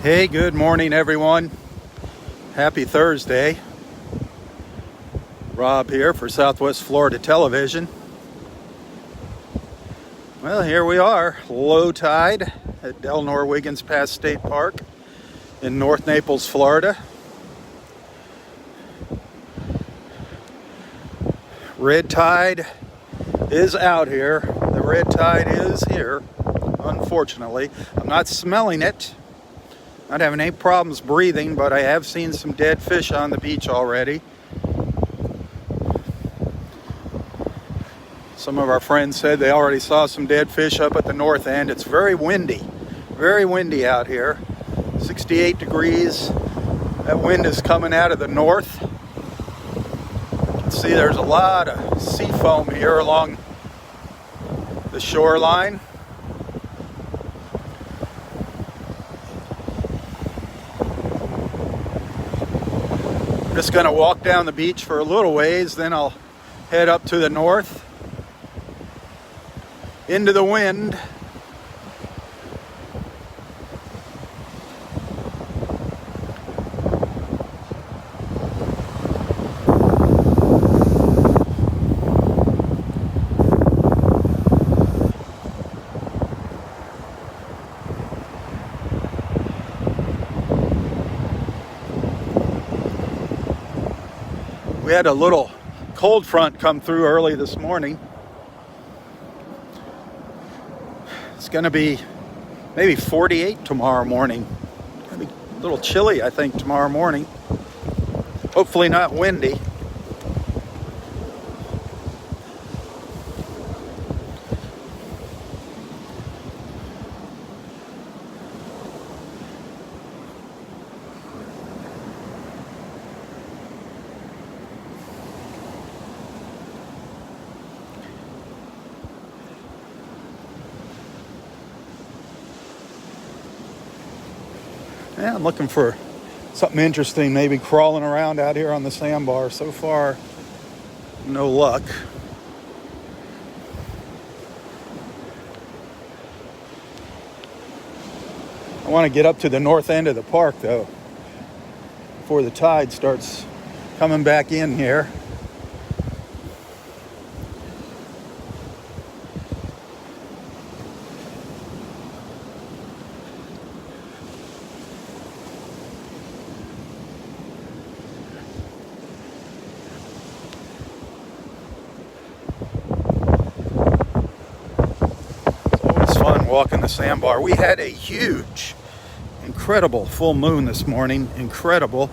Hey, good morning, everyone. Happy Thursday. Rob here for Southwest Florida Television. Well, here we are, low tide at Delnor-Wiggins Pass State Park in North Naples, Florida. Red tide is out here. The red tide is here, unfortunately. I'm not smelling it. Not having any problems breathing, but I have seen some dead fish on the beach already. Some of our friends said they already saw some dead fish up at the north end. It's very windy out here. 68 degrees. That wind is coming out of the north. You can see there's a lot of sea foam here along the shoreline. Just going to walk down the beach for a little ways, then I'll head up to the north into the wind. We had a little cold front come through early this morning. It's going to be maybe 48 tomorrow morning. It's going to be a little chilly, I think, tomorrow morning. Hopefully not windy. Yeah, I'm looking for something interesting, maybe crawling around out here on the sandbar. So far, no luck. I want to get up to the north end of the park, though, before the tide starts coming back in here. Walking the sandbar. We had a huge, incredible full moon this morning. Incredible.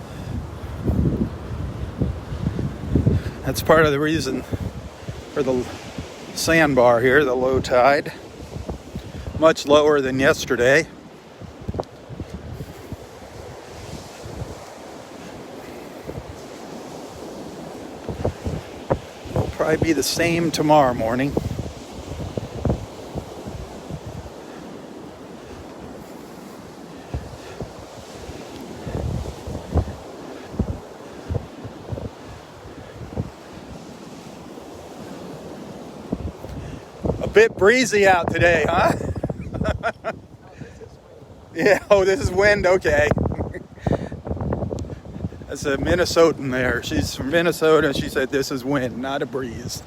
That's part of the reason for the sandbar here, the low tide. Much lower than yesterday. It'll probably be the same tomorrow morning. Bit breezy out today, huh? Yeah, oh, this is wind, okay. That's a Minnesotan there. She's from Minnesota. She said this is wind, not a breeze.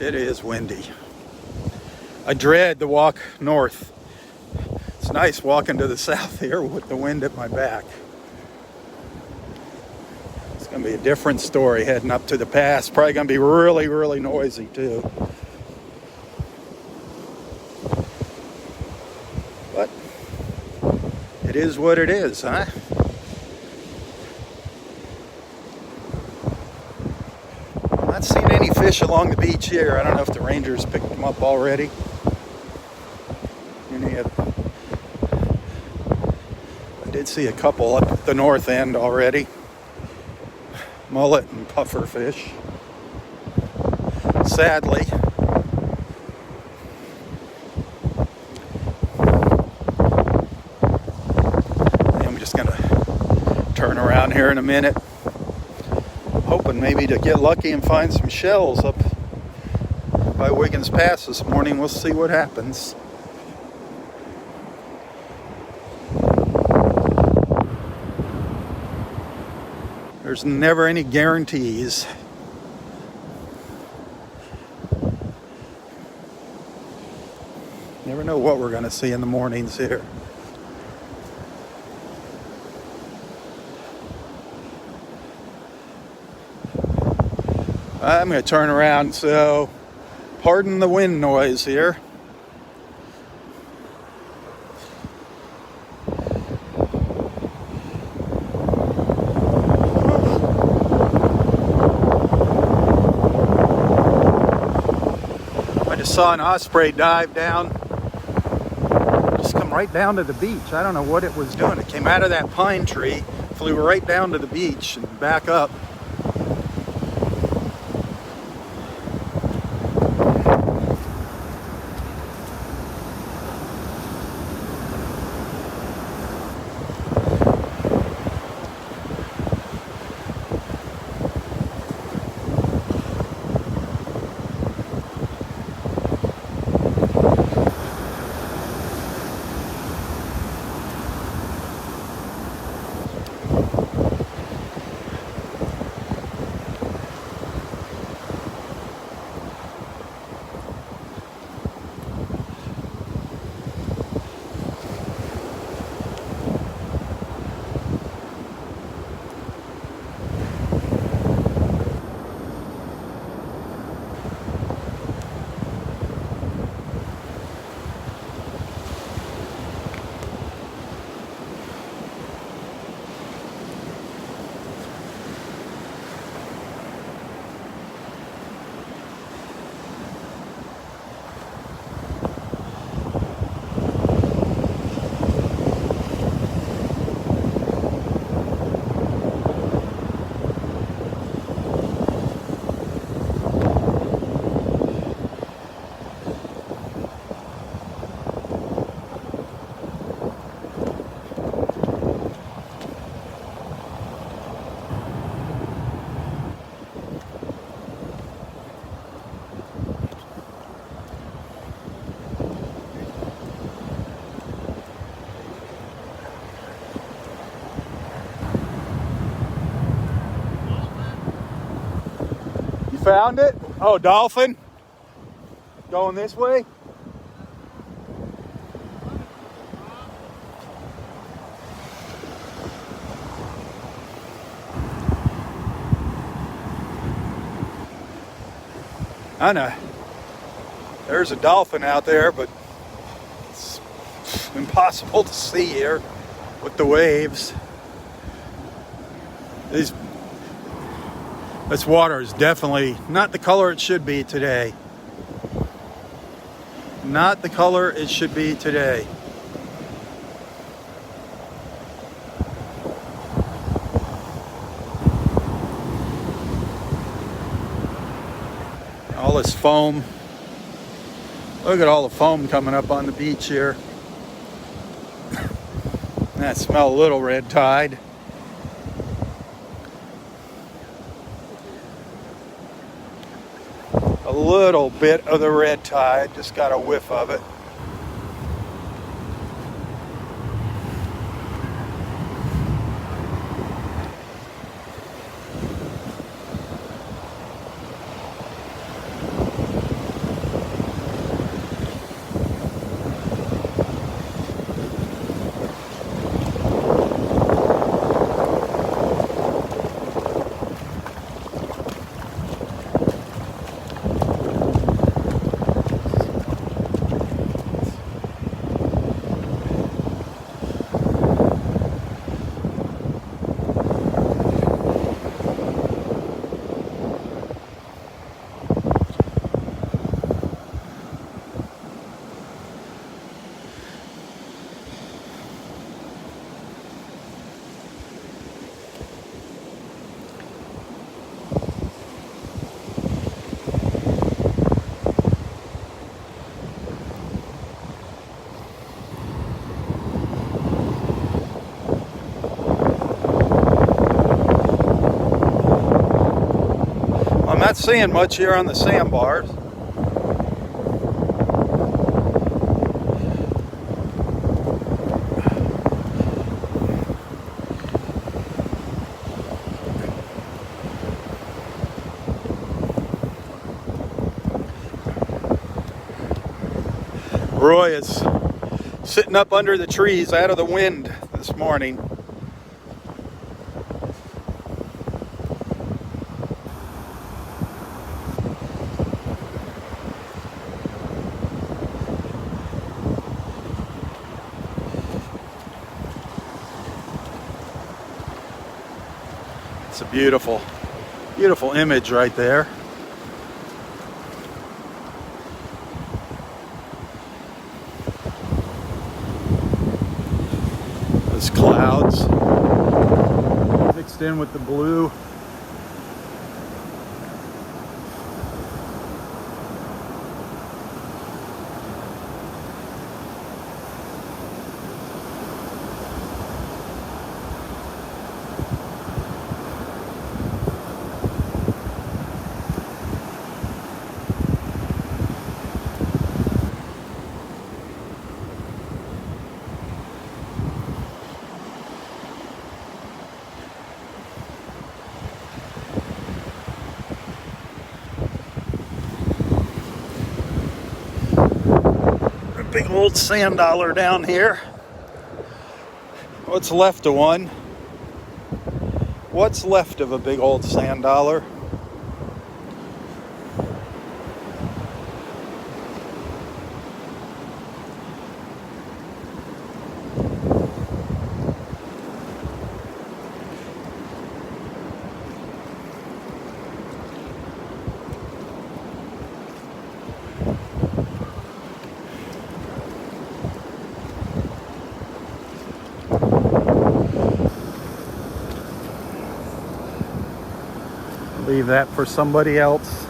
It is windy. I dread the walk north. It's nice walking to the south here with the wind at my back. It's going to be a different story heading up to the pass. Probably going to be really, really noisy, too. But it is what it is, huh? I'm not seeing any fish along the beach here. I don't know if the Rangers picked them up already. I did see a couple up at the north end already. Mullet and puffer fish. Sadly. Turn around here in a minute, hoping maybe to get lucky and find some shells up by Wiggins Pass this morning. We'll see what happens. There's never any guarantees. Never know what we're going to see in the mornings here. I'm going to turn around, so pardon the wind noise here. I just saw an osprey dive down, just come right down to the beach. I don't know what it was doing. It came out of that pine tree, flew right down to the beach and back up. Found it? Oh, dolphin? Going this way? I know. There's a dolphin out there, but it's impossible to see here with the waves. This water is definitely not the color it should be today. Not the color it should be today. All this foam. Look at all the foam coming up on the beach here. I smell a little red tide. A little bit of the red tide, just got a whiff of it. I'm not seeing much here on the sandbars. Roy is sitting up under the trees out of the wind this morning. It's a beautiful, beautiful image right there. Those clouds mixed in with the blue. Big old sand dollar down here. What's left of one? What's left of a big old sand dollar? Leave that for somebody else.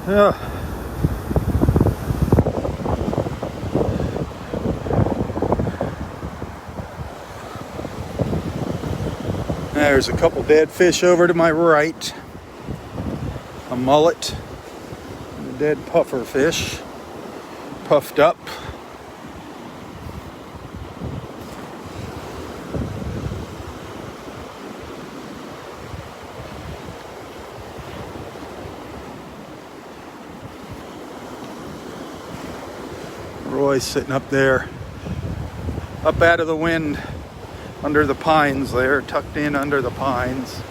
Yeah. There's a couple dead fish over to my right. A mullet and a dead puffer fish. Puffed up. Roy's sitting up there, up out of the wind, under the pines there, tucked in under the pines.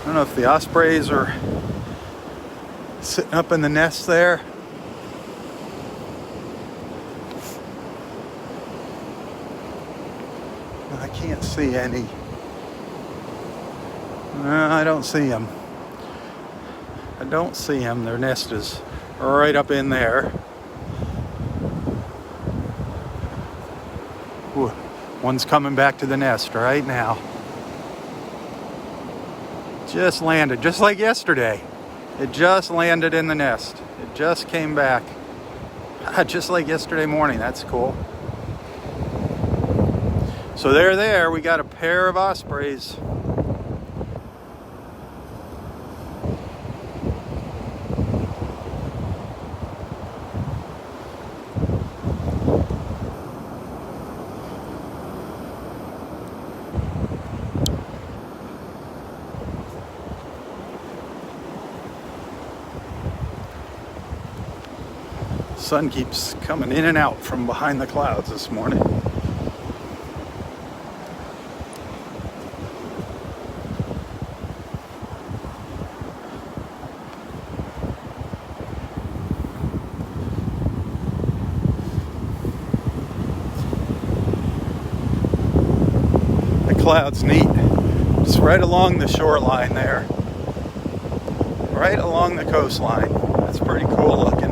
I don't know if the ospreys are sitting up in the nest there. I can't see any. I don't see them. I don't see them. Their nest is right up in there. Ooh, one's coming back to the nest right now. Just landed, just like yesterday. It just landed in the nest. It just came back. Just like yesterday morning. That's cool. So they're there. We got a pair of ospreys. Sun keeps coming in and out from behind the clouds this morning. The cloud's neat. It's right along the shoreline there. Right along the coastline. That's pretty cool looking.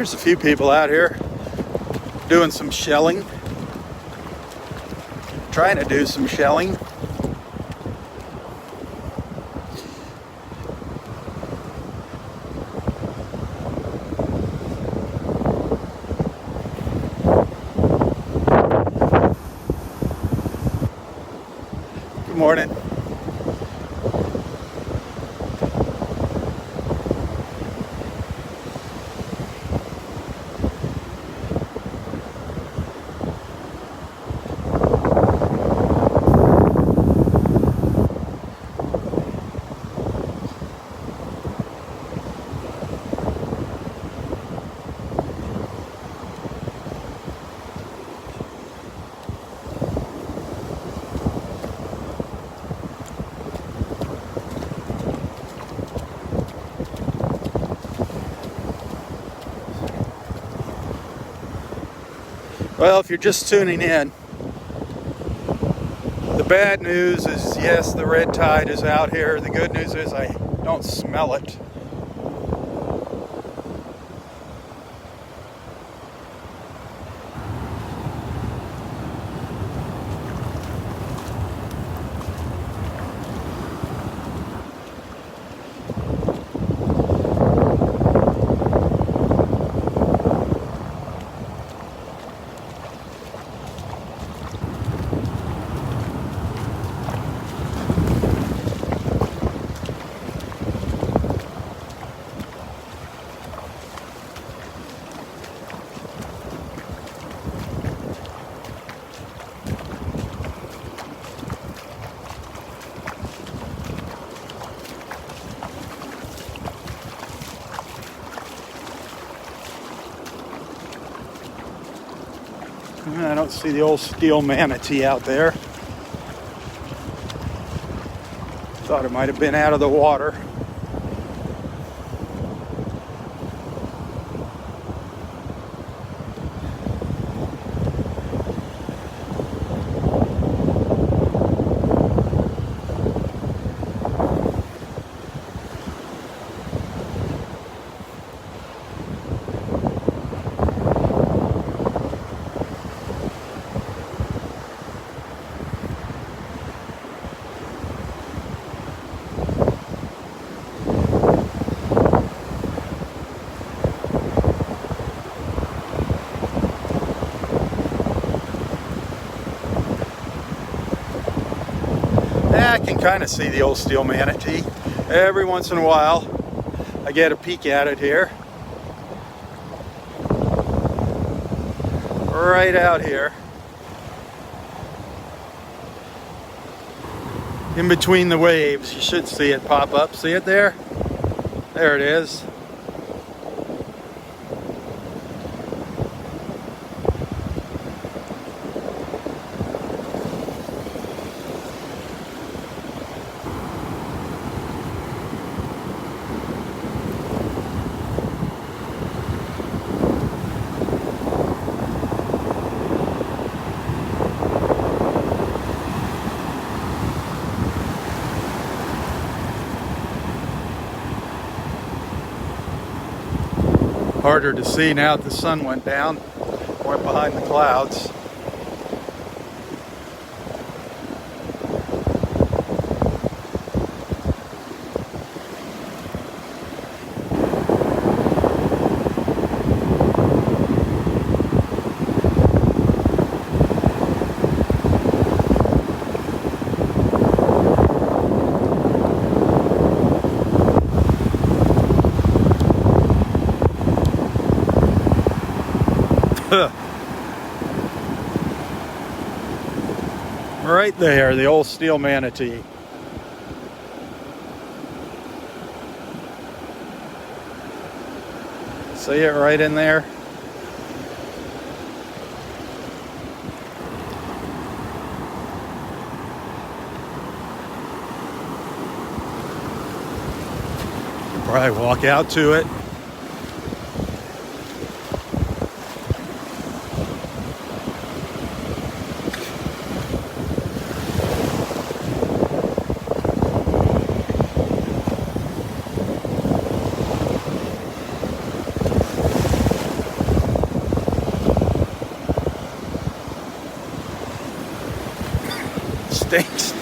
There's a few people out here doing some shelling. Trying to do some shelling. Good morning. Well, if you're just tuning in, the bad news is, yes, the red tide is out here. The good news is I don't smell it. I don't see the old steel manatee out there. Thought it might have been out of the water. I can kind of see the old steel manatee. Every once in a while, I get a peek at it here. Right out here. In between the waves, you should see it pop up. See it there? There it is. Harder to see now that the sun went down, went behind the clouds. Right there, the old steel manatee. See it right in there? Probably walk out to it.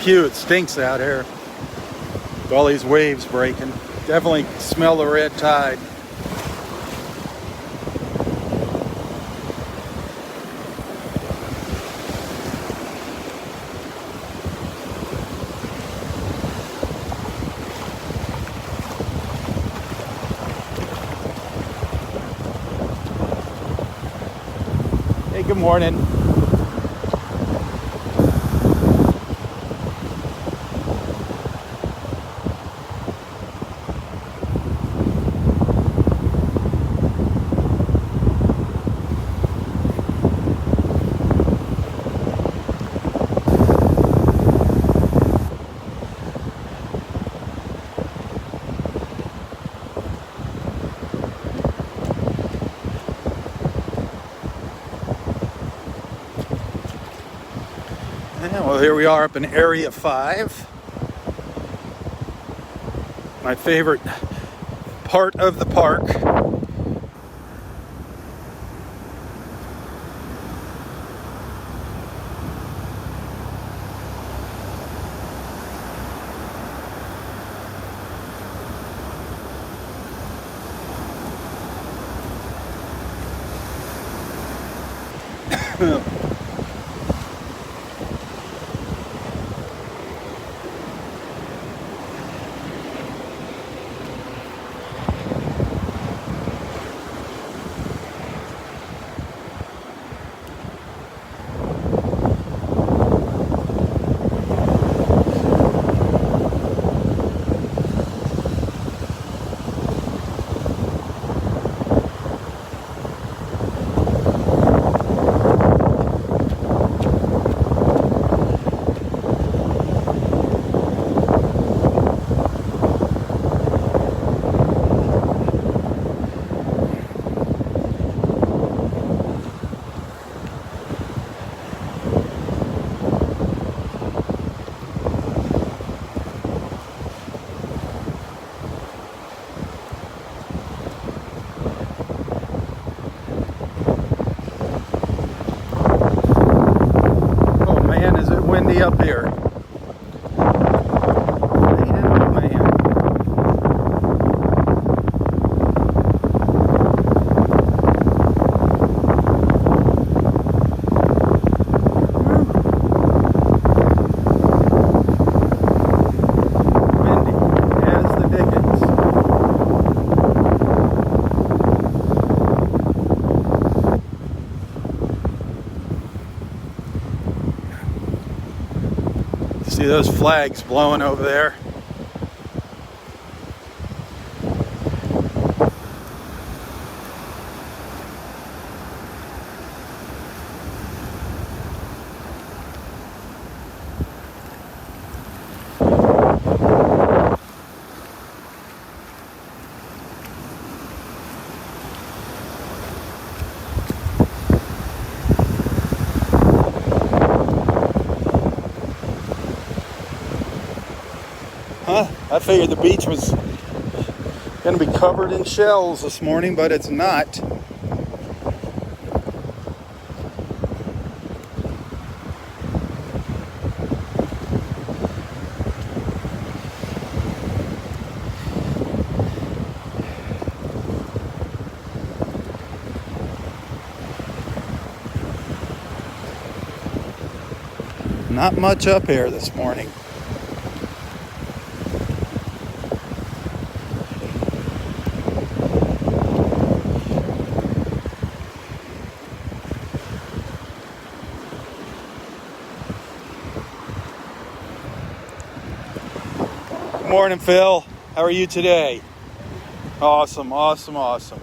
Phew, it stinks out here. With all these waves breaking. Definitely smell the red tide. Hey, good morning. Yeah, well, here we are up in Area 5. My favorite part of the park. Windy up here. Man, oh man. Windy as the dickens. See those flags blowing over there? I figured the beach was going to be covered in shells this morning, but it's not. Not much up here this morning. Morning, Phil. How are you today? Awesome, awesome, awesome.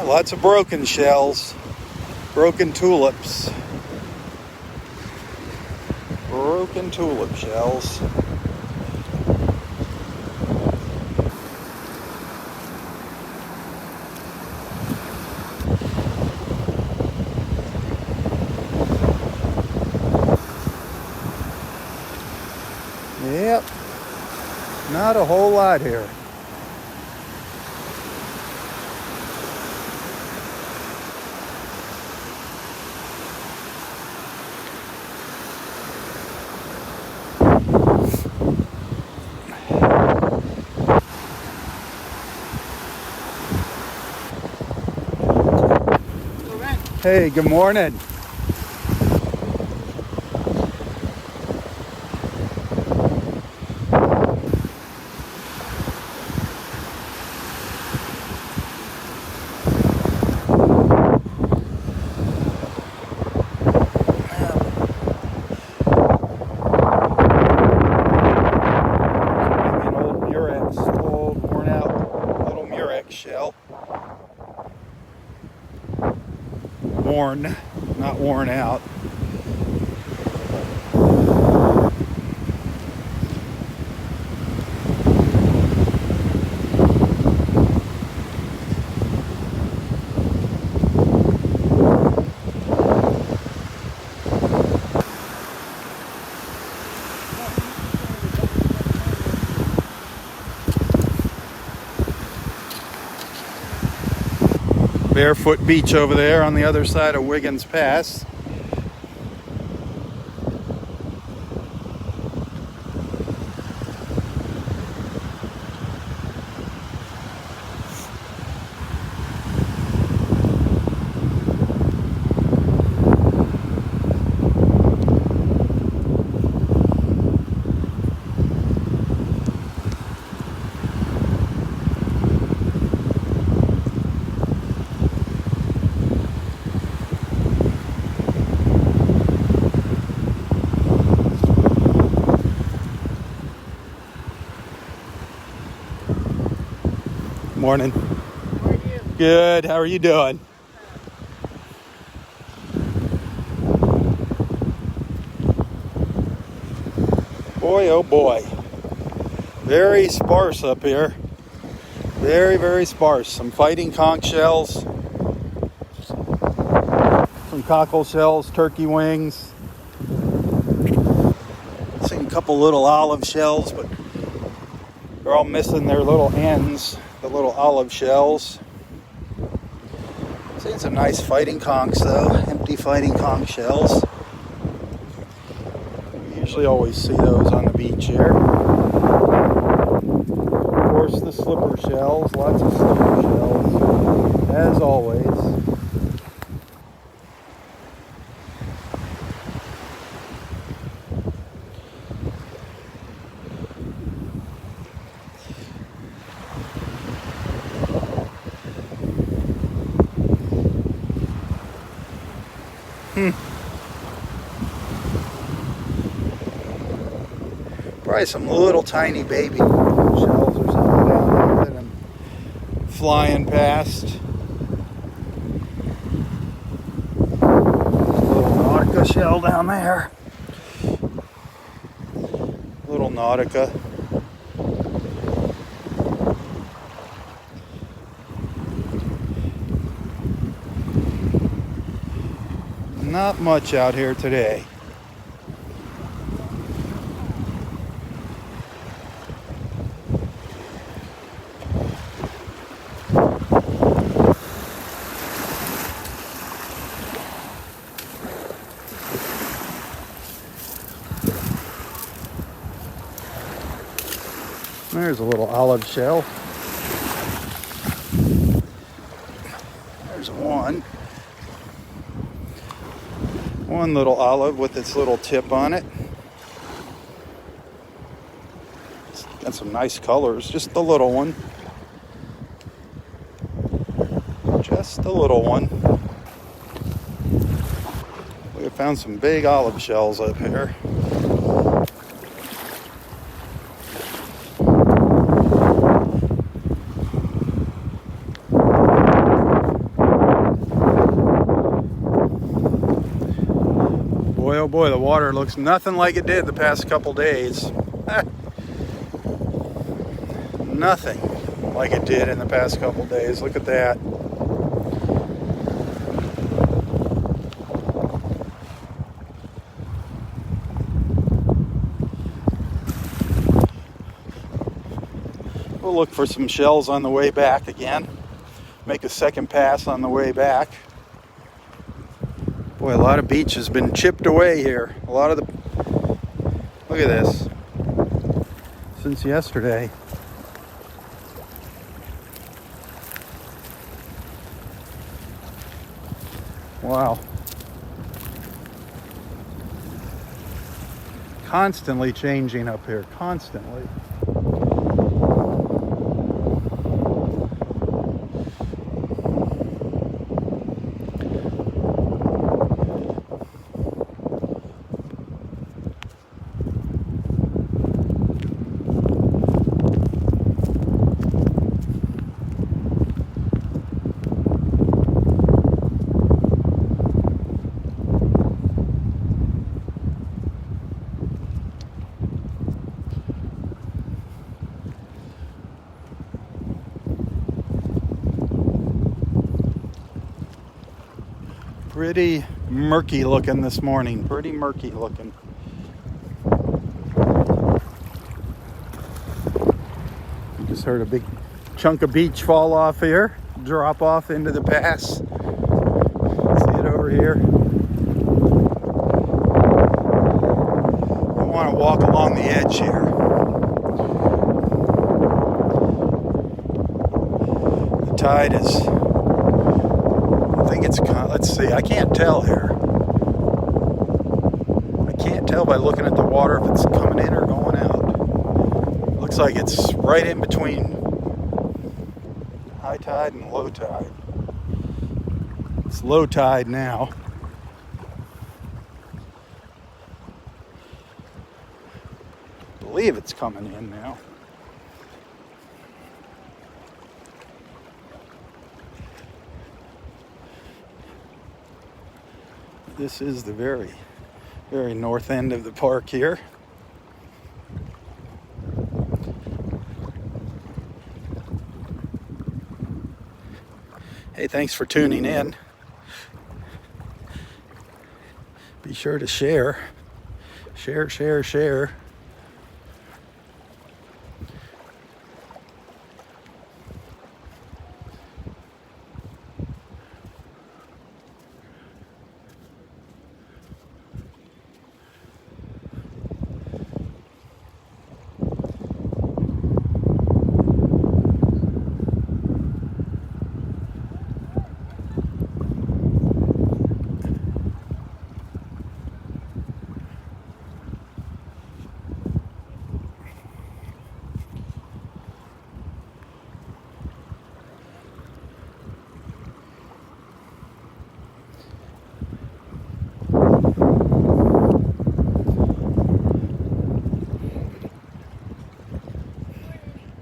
Lots of broken shells, broken tulips. Broken tulip shells. Not a whole lot here. Hey, good morning. An old Murex, old worn out little Murex shell. Worn, not worn out. Barefoot Beach over there on the other side of Wiggins Pass. Morning. How are you? Good. How are you doing? Boy, oh boy. Very sparse up here. Very, very sparse. Some fighting conch shells. Some cockle shells, turkey wings. Seen a couple little olive shells, but they're all missing their little ends. The little olive shells. Seen some nice fighting conchs though, empty fighting conch shells. We usually always see those on the beach here. Of course, the slipper shells, lots of slipper shells, as always. Probably some little tiny baby shells or something down there that I'm flying past. Little Nautica shell down there. Little Nautica. Not much out here today. There's a little olive shell. There's one. One little olive with its little tip on it. It's got some nice colors. Just the little one. Just the little one. We have found some big olive shells up here. Boy, oh boy, the water looks nothing like it did the past couple days. Nothing like it did in the past couple days. Look at that. We'll look for some shells on the way back again. Make a second pass on the way back. Boy, a lot of beach has been chipped away here. A lot of the... Look at this. Since yesterday. Wow. Constantly changing up here. Constantly. Pretty murky looking this morning. Pretty murky looking. Just heard a big chunk of beach fall off here. Drop off into the pass. See it over here. I want to walk along the edge here. The tide is... let's see, I can't tell here. I can't tell by looking at the water if it's coming in or going out. Looks like it's right in between high tide and low tide. It's low tide now. I believe it's coming in now. This is the very, very north end of the park here. Hey, thanks for tuning in. Be sure to share. Share, share, share.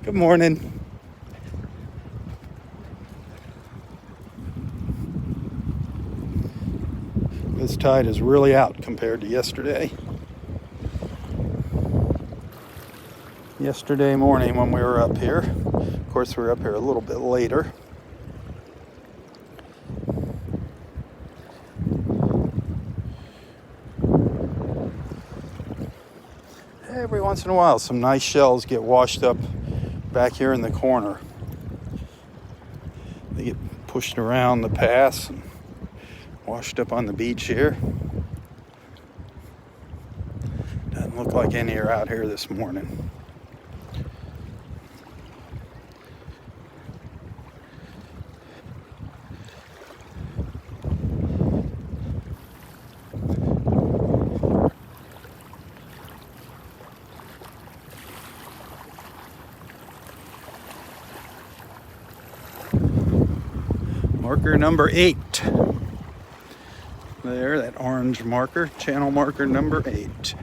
Good morning. This tide is really out compared to yesterday. Yesterday morning when we were up here. Of course, we were up here a little bit later. Every once in a while, some nice shells get washed up back here in the corner. They get pushed around the pass and washed up on the beach here. Doesn't look like any are out here this morning. Marker number 8. There, that orange marker, channel marker number 8.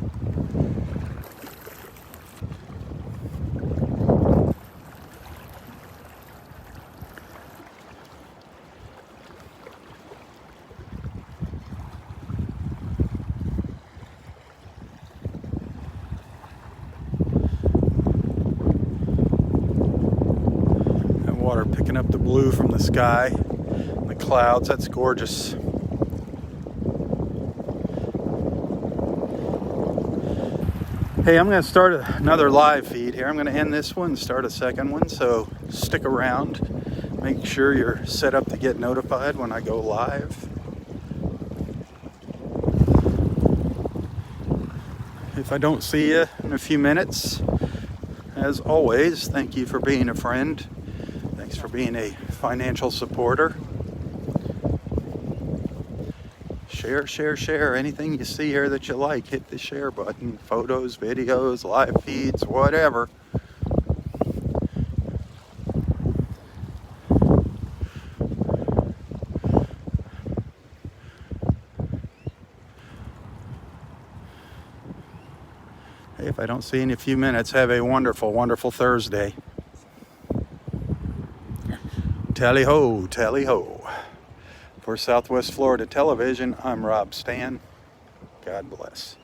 That water picking up the blue from the sky. Clouds, that's gorgeous. Hey, I'm going to start another live feed here. I'm going to end this one and start a second one, so stick around. Make sure you're set up to get notified when I go live. If I don't see you in a few minutes, as always, thank you for being a friend. Thanks for being a financial supporter. Share, share, share. Anything you see here that you like, hit the share button. Photos, videos, live feeds, whatever. Hey, if I don't see you in a few minutes, have a wonderful, wonderful Thursday. Tally ho, tally ho. For Southwest Florida Television, I'm Robb Stan. God bless.